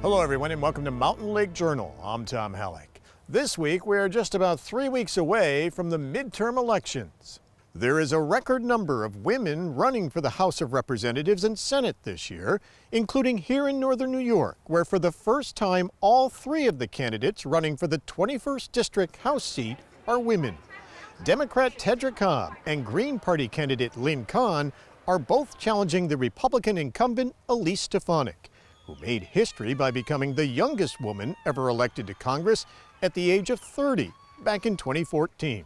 Hello everyone and welcome to Mountain Lake Journal. I'm Tom Halleck. This week we're just about 3 weeks away from the midterm elections. There is a record number of women running for the House of Representatives and Senate this year, including here in northern New York, where for the first time all three of the candidates running for the 21st District House seat are women. Democrat Tedra Cobb and Green Party candidate Lynn Kahn are both challenging the Republican incumbent Elise Stefanik, who made history by becoming the youngest woman ever elected to Congress at the age of 30 back in 2014.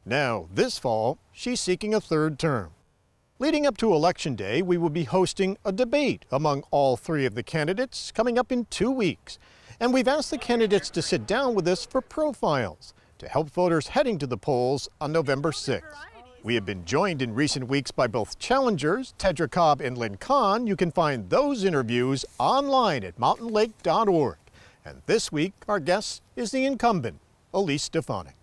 Now, this fall, she's seeking a third term. Leading up to Election Day, we will be hosting a debate among all three of the candidates coming up in 2 weeks. And we've asked the candidates to sit down with us for profiles to help voters heading to the polls on November 6th. We have been joined in recent weeks by both challengers, Tedra Cobb and Lynn Kahn. You can find those interviews online at mountainlake.org. And this week, our guest is the incumbent, Elise Stefanik.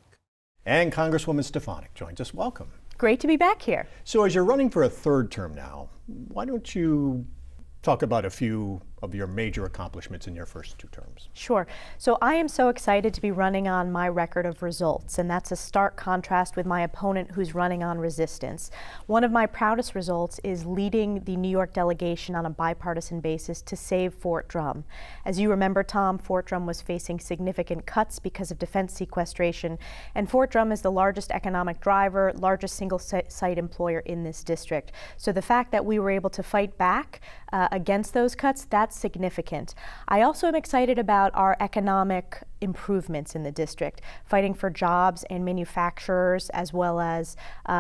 And Congresswoman Stefanik joins us. Welcome. Great to be back here. So as you're running for a third term now, why don't you talk about a few of your major accomplishments in your first two terms? Sure. So I am so excited to be running on my record of results, and that's a stark contrast with my opponent who's running on resistance. One of my proudest results is leading the New York delegation on a bipartisan basis to save Fort Drum. As you remember, Tom, Fort Drum was facing significant cuts because of defense sequestration, and Fort Drum is the largest economic driver, largest single site employer in this district. So the fact that we were able to fight back against those cuts, that's significant. I also am excited about our economic improvements in the district, fighting for jobs and manufacturers, as well as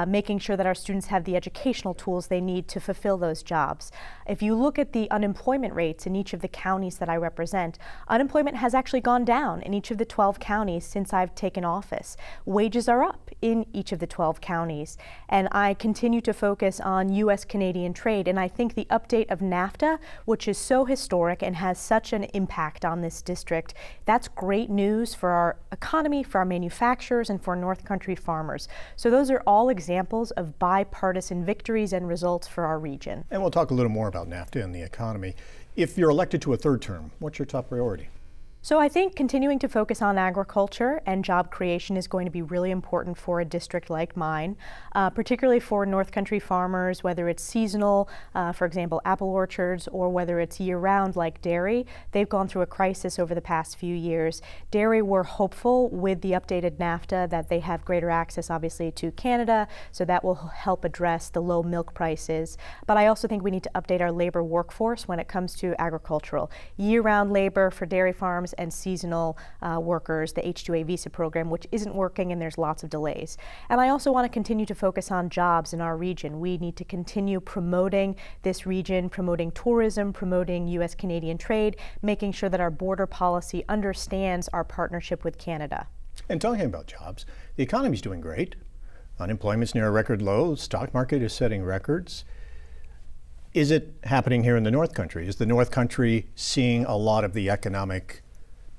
making sure that our students have the educational tools they need to fulfill those jobs. If you look at the unemployment rates in each of the counties that I represent, unemployment has actually gone down in each of the 12 counties since I've taken office. Wages are up in each of the 12 counties, and I continue to focus on U.S.-Canadian trade, and I think the update of NAFTA, which is so historic and has such an impact on this district, that's great news for our economy, for our manufacturers, and for North Country farmers. So those are all examples of bipartisan victories and results for our region. And we'll talk a little more about NAFTA and the economy. If you're elected to a third term, what's your top priority? So I think continuing to focus on agriculture and job creation is going to be really important for a district like mine, particularly for North Country farmers, whether it's seasonal, for example, apple orchards, or whether it's year-round like dairy. They've gone through a crisis over the past few years. Dairy, we're hopeful with the updated NAFTA that they have greater access, obviously, to Canada, so that will help address the low milk prices. But I also think we need to update our labor workforce when it comes to agricultural. Year-round labor for dairy farms and seasonal workers, the H-2A visa program, which isn't working and there's lots of delays. And I also want to continue to focus on jobs in our region. We need to continue promoting this region, promoting tourism, promoting U.S.-Canadian trade, making sure that our border policy understands our partnership with Canada. And talking about jobs, the economy's doing great. Unemployment's near a record low. The stock market is setting records. Is it happening here in the North Country? Is the North Country seeing a lot of the economic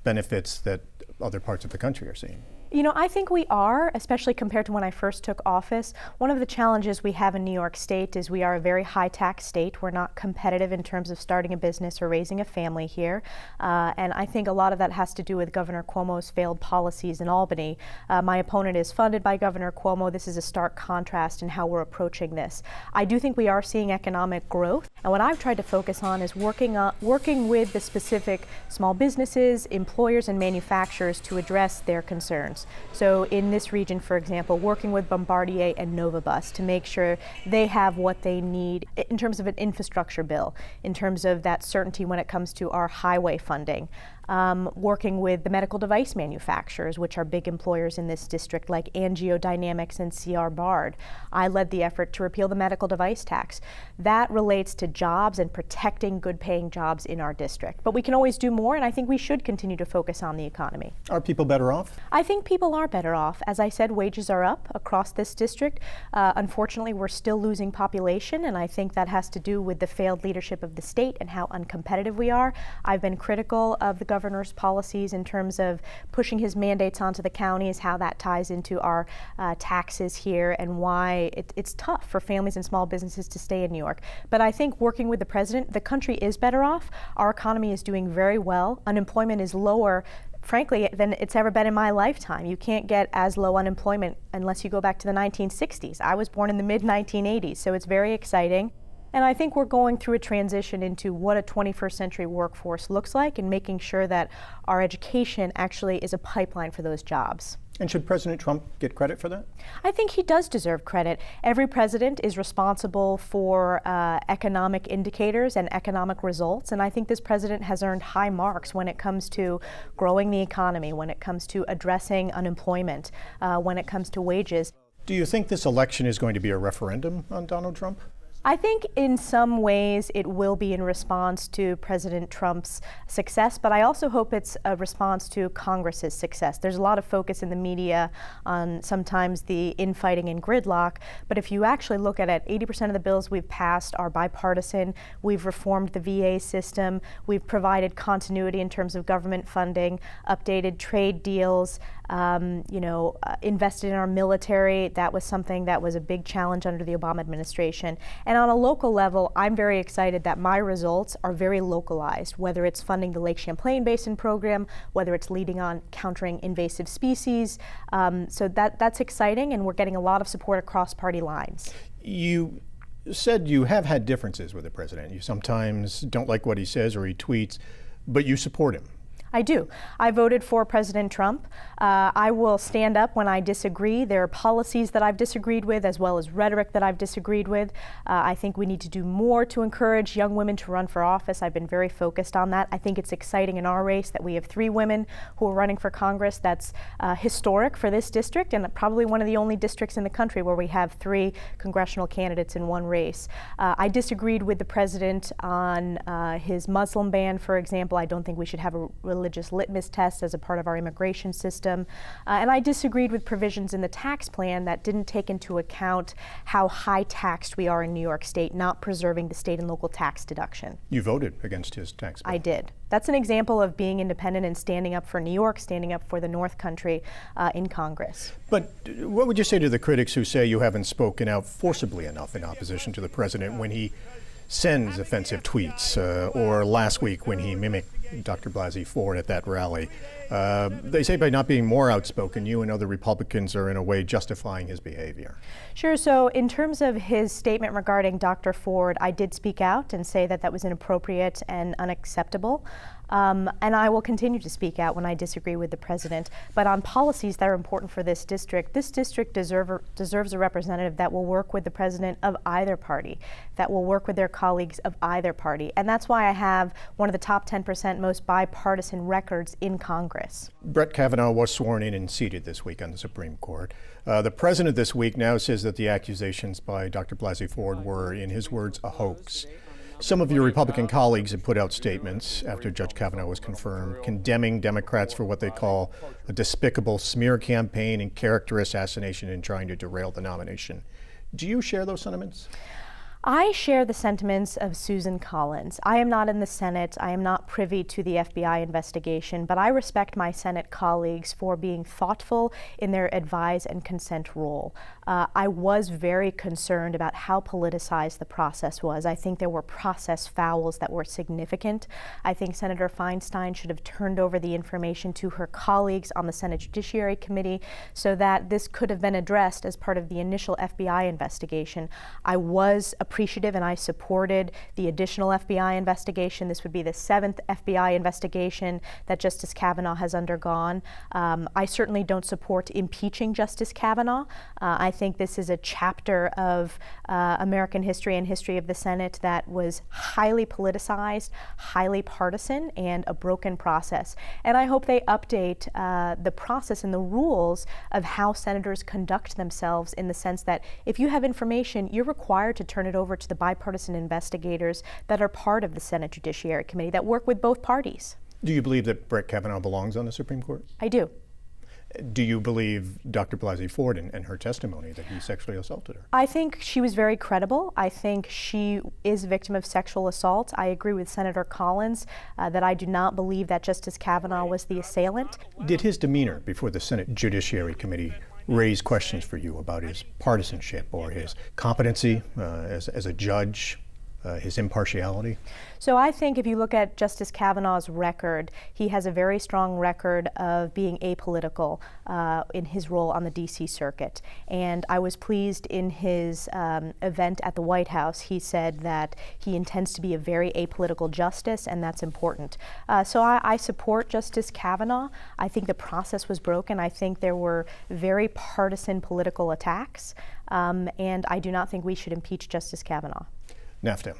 benefits that other parts of the country are seeing? You know, I think we are, especially compared to when I first took office. One of the challenges we have in New York State is we are a very high-tax state. We're not competitive in terms of starting a business or raising a family here. And I think a lot of that has to do with Governor Cuomo's failed policies in Albany. My opponent is funded by Governor Cuomo. This is a stark contrast in how we're approaching this. I do think we are seeing economic growth. And what I've tried to focus on is working with the specific small businesses, employers, and manufacturers to address their concerns. So in this region, for example, working with Bombardier and Novabus to make sure they have what they need in terms of an infrastructure bill, in terms of that certainty when it comes to our highway funding. Working with the medical device manufacturers, which are big employers in this district, like AngioDynamics and C.R. Bard. I led the effort to repeal the medical device tax. That relates to jobs and protecting good-paying jobs in our district. But we can always do more, and I think we should continue to focus on the economy. Are people better off? I think people are better off. As I said, wages are up across this district. Unfortunately, we're still losing population, and I think that has to do with the failed leadership of the state and how uncompetitive we are. I've been critical of the governor's policies in terms of pushing his mandates onto the counties, how that ties into our taxes here, and why it's tough for families and small businesses to stay in New York. But I think working with the president, the country is better off. Our economy is doing very well. Unemployment is lower, frankly, than it's ever been in my lifetime. You can't get as low unemployment unless you go back to the 1960s. I was born in the mid-1980s, so it's very exciting. And I think we're going through a transition into what a 21st century workforce looks like, and making sure that our education actually is a pipeline for those jobs. And should President Trump get credit for that? I think he does deserve credit. Every president is responsible for economic indicators and economic results, and I think this president has earned high marks when it comes to growing the economy, when it comes to addressing unemployment, when it comes to wages. Do you think this election is going to be a referendum on Donald Trump? I think in some ways it will be in response to President Trump's success, but I also hope it's a response to Congress's success. There's a lot of focus in the media on sometimes the infighting and gridlock, but if you actually look at it, 80% of the bills we've passed are bipartisan. We've reformed the VA system. We've provided continuity in terms of government funding, updated trade deals, invested in our military. That was something that was a big challenge under the Obama administration. And on a local level, I'm very excited that my results are very localized, whether it's funding the Lake Champlain Basin program, whether it's leading on countering invasive species. So that's exciting, and we're getting a lot of support across party lines. You said you have had differences with the president. You sometimes don't like what he says or he tweets, but you support him. I do. I voted for President Trump. I will stand up when I disagree. There are policies that I've disagreed with, as well as rhetoric that I've disagreed with. I think we need to do more to encourage young women to run for office. I've been very focused on that. I think it's exciting in our race that we have 3 women who are running for Congress. That's historic for this district, and probably one of the only districts in the country where we have 3 congressional candidates in one race. I disagreed with the president on his Muslim ban, for example. I don't think we should have a religious litmus test as a part of our immigration system. And I disagreed with provisions in the tax plan that didn't take into account how high taxed we are in New York State, not preserving the state and local tax deduction. You voted against his tax bill. I did. That's an example of being independent and standing up for New York, standing up for the North Country in Congress. But what would you say to the critics who say you haven't spoken out forcibly enough in opposition to the president when he sends offensive tweets, or last week when he mimicked Dr. Blasey Ford at that rally? They say by not being more outspoken, you and other Republicans are in a way justifying his behavior. Sure. So in terms of his statement regarding Dr. Ford, I did speak out and say that that was inappropriate and unacceptable. And I will continue to speak out when I disagree with the president. But on policies that are important for this district deserves a representative that will work with the president of either party, that will work with their colleagues of either party. And that's why I have one of the top 10% most bipartisan records in Congress. Brett Kavanaugh was sworn in and seated this week on the Supreme Court. The president this week now says that the accusations by Dr. Blasey Ford were, in his words, a hoax. Some of your Republican colleagues have put out statements after Judge Kavanaugh was confirmed, condemning Democrats for what they call a despicable smear campaign and character assassination in trying to derail the nomination. Do you share those sentiments? I share the sentiments of Susan Collins. I am not in the Senate. I am not privy to the FBI investigation, but I respect my Senate colleagues for being thoughtful in their advise and consent role. I was very concerned about how politicized the process was. I think there were process fouls that were significant. I think Senator Feinstein should have turned over the information to her colleagues on the Senate Judiciary Committee so that this could have been addressed as part of the initial FBI investigation. I was appreciative and I supported the additional FBI investigation. This would be the 7th FBI investigation that Justice Kavanaugh has undergone. I certainly don't support impeaching Justice Kavanaugh. I think this is a chapter of American history and history of the Senate that was highly politicized, highly partisan, and a broken process. And I hope they update the process and the rules of how senators conduct themselves, in the sense that if you have information, you're required to turn it over to the bipartisan investigators that are part of the Senate Judiciary Committee that work with both parties. Do you believe that Brett Kavanaugh belongs on the Supreme Court? I do. Do you believe Dr. Blasey Ford and her testimony that he sexually assaulted her? I think she was very credible. I think she is a victim of sexual assault. I agree with Senator Collins that I do not believe that Justice Kavanaugh was the assailant. Did his demeanor before the Senate Judiciary Committee raise questions for you about his partisanship or his competency as a judge, his impartiality? So I think if you look at Justice Kavanaugh's record, he has a very strong record of being apolitical in his role on the D.C. Circuit. And I was pleased in his event at the White House, he said that he intends to be a very apolitical justice, and that's important. So I support Justice Kavanaugh. I think the process was broken. I think there were very partisan political attacks, and I do not think we should impeach Justice Kavanaugh. NAFTA,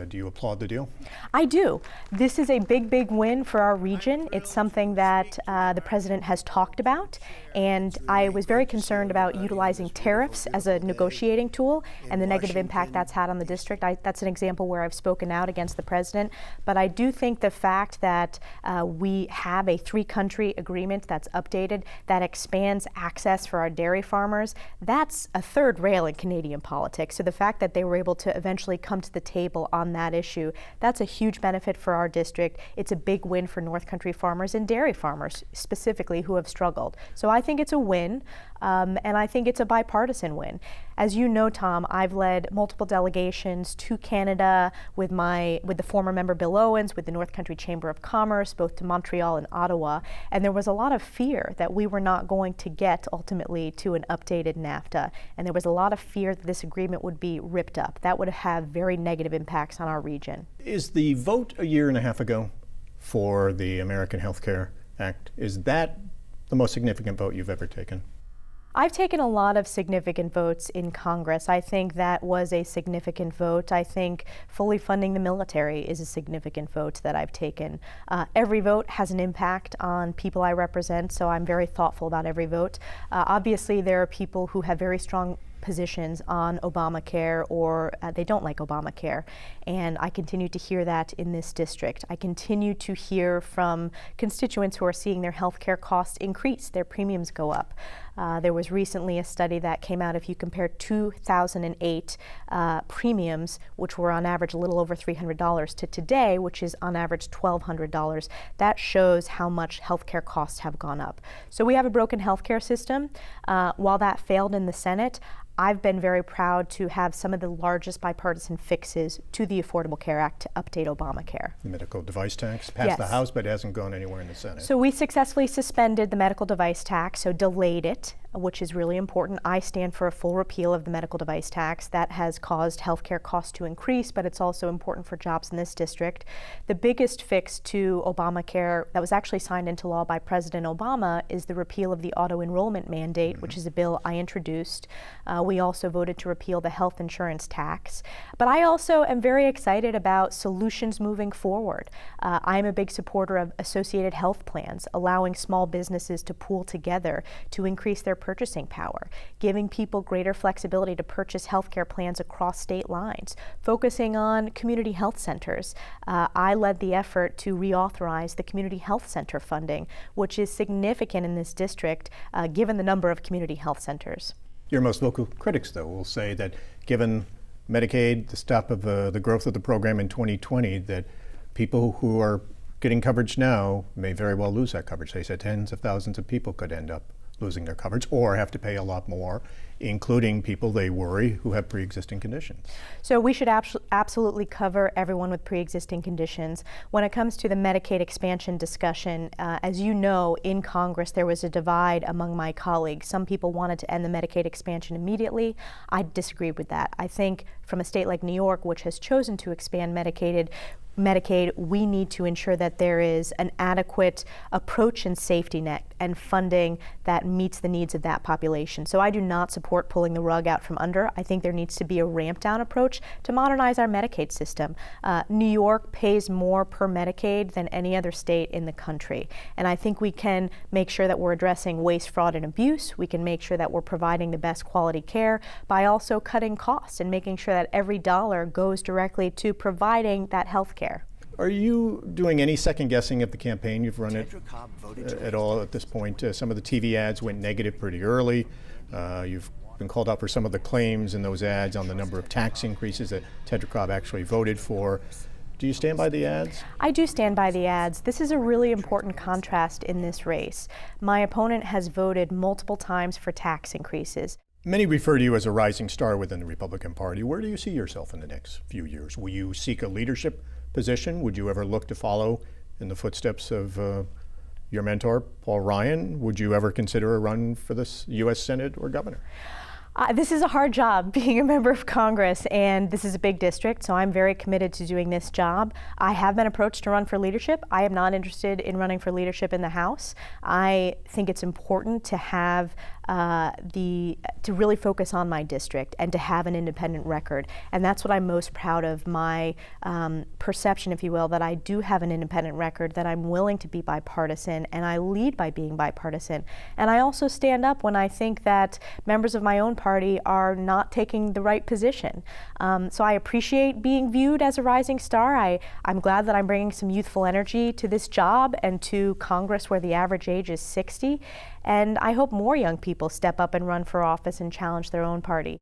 do you applaud the deal? I do. This is a big, big win for our region. It's something that the president has talked about, and I was very concerned about utilizing tariffs as a negotiating tool and the negative impact that's had on the district. That's an example where I've spoken out against the president, but I do think the fact that we have a three-country agreement that's updated, that expands access for our dairy farmers, that's a third rail in Canadian politics. So the fact that they were able to eventually come to the table on that issue, that's a huge benefit for our district. It's a big win for North Country farmers and dairy farmers specifically who have struggled. So I think it's a win, and I think it's a bipartisan win. As you know, Tom, I've led multiple delegations to Canada with the former member Bill Owens, with the North Country Chamber of Commerce, both to Montreal and Ottawa, and there was a lot of fear that we were not going to get ultimately to an updated NAFTA, and there was a lot of fear that this agreement would be ripped up. That would have very negative impacts on our region. Is the vote a year and a half ago for the American Health Care Act, is that the most significant vote you've ever taken? I've taken a lot of significant votes in Congress. I think that was a significant vote. I think fully funding the military is a significant vote that I've taken. Every vote has an impact on people I represent, so I'm very thoughtful about every vote. Obviously, there are people who have very strong positions on Obamacare, or they don't like Obamacare, and I continue to hear that in this district. I continue to hear from constituents who are seeing their health care costs increase, their premiums go up. There was recently a study that came out, if you compare 2008 premiums, which were on average a little over $300, to today, which is on average $1,200, that shows how much healthcare costs have gone up. So we have a broken healthcare system. While that failed in the Senate, I've been very proud to have some of the largest bipartisan fixes to the Affordable Care Act to update Obamacare. The medical device tax passed the House, but it hasn't gone anywhere in the Senate. So we successfully suspended the medical device tax, so delayed it, which is really important. I stand for a full repeal of the medical device tax. That has caused healthcare costs to increase, but it's also important for jobs in this district. The biggest fix to Obamacare that was actually signed into law by President Obama is the repeal of the auto enrollment mandate, which is a bill I introduced. We also voted to repeal the health insurance tax. But I also am very excited about solutions moving forward. I'm a big supporter of associated health plans, allowing small businesses to pool together to increase their purchasing power, giving people greater flexibility to purchase healthcare plans across state lines, focusing on community health centers. I led the effort to reauthorize the community health center funding, which is significant in this district, given the number of community health centers. Your most vocal critics, though, will say that given Medicaid, the stop of the growth of the program in 2020, that people who are getting coverage now may very well lose that coverage. They said tens of thousands of people could end up losing their coverage or have to pay a lot more, including people they worry who have pre-existing conditions. So we should absolutely cover everyone with pre-existing conditions. When it comes to the Medicaid expansion discussion, as you know, in Congress there was a divide among my colleagues. Some people wanted to end the Medicaid expansion immediately. I disagreed with that. I think from a state like New York, which has chosen to expand Medicaid, we need to ensure that there is an adequate approach and safety net and funding that meets the needs of that population. So I do not support pulling the rug out from under. I think there needs to be a ramp down approach to modernize our Medicaid system. New York pays more per Medicaid than any other state in the country. And I think we can make sure that we're addressing waste, fraud, and abuse. We can make sure that we're providing the best quality care by also cutting costs and making sure that every dollar goes directly to providing that health care. Are you doing any second guessing of the campaign? You've run it at all at this point. Some of the TV ads went negative pretty early. You've been called out for some of the claims in those ads on the number of tax increases that Tedra Cobb actually voted for. Do you stand by the ads? I do stand by the ads. This is a really important contrast in this race. My opponent has voted multiple times for tax increases. Many refer to you as a rising star within the Republican Party. Where do you see yourself in the next few years? Will you seek a leadership position? Would you ever look to follow in the footsteps of your mentor, Paul Ryan? Would you ever consider a run for this U.S. Senate or governor? This is a hard job, being a member of Congress, and this is a big district, so I'm very committed to doing this job. I have been approached to run for leadership. I am not interested in running for leadership in the House. I think it's important to have to really focus on my district and to have an independent record, and that's what I'm most proud of, my perception, if you will, that I do have an independent record, that I'm willing to be bipartisan, and I lead by being bipartisan. And I also stand up when I think that members of my own party are not taking the right position. So I appreciate being viewed as a rising star. I'm glad that I'm bringing some youthful energy to this job and to Congress, where the average age is 60. And I hope more young people step up and run for office and challenge their own party.